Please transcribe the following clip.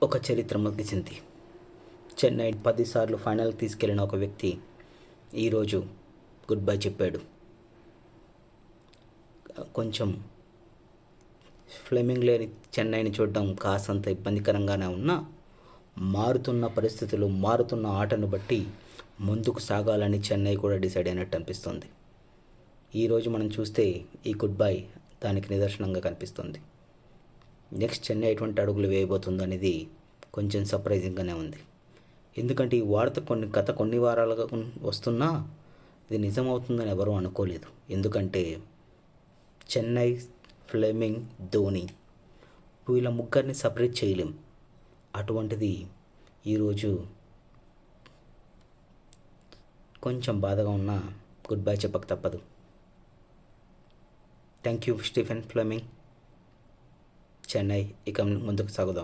ఒక చరిత్ర ముగిసింది. చెన్నై 10 సార్లు ఫైనల్కి తీసుకెళ్లిన ఒక వ్యక్తి ఈరోజు గుడ్ బై చెప్పాడు. కొంచెం ఫ్లెమింగ్ లేని చెన్నైని చూడడం కాసంత ఇబ్బందికరంగానే ఉన్నా, మారుతున్న పరిస్థితులు, మారుతున్న ఆటను బట్టి ముందుకు సాగాలని చెన్నై కూడా డిసైడ్ అయినట్టు అనిపిస్తుంది. ఈరోజు మనం చూస్తే ఈ గుడ్ బై దానికి నిదర్శనంగా కనిపిస్తుంది. నెక్స్ట్ చెన్నై ఎటువంటి అడుగులు వేయబోతుందో అనేది కొంచెం సర్ప్రైజింగ్గానే ఉంది. ఎందుకంటే ఈ వార్త కొన్ని వారాలుగా వస్తున్నా ఇది నిజమవుతుందని ఎవరూ అనుకోలేదు. ఎందుకంటే చెన్నై, ఫ్లెమింగ్, ధోని వీళ్ళ ముగ్గురిని సపరేట్ చేయలేం. అటువంటిది ఈరోజు కొంచెం బాధగా ఉన్నా గుడ్ బై చెప్పక తప్పదు. Thank you Stephen Fleming. Chennai ఇక ముందుకు సాగుదాం.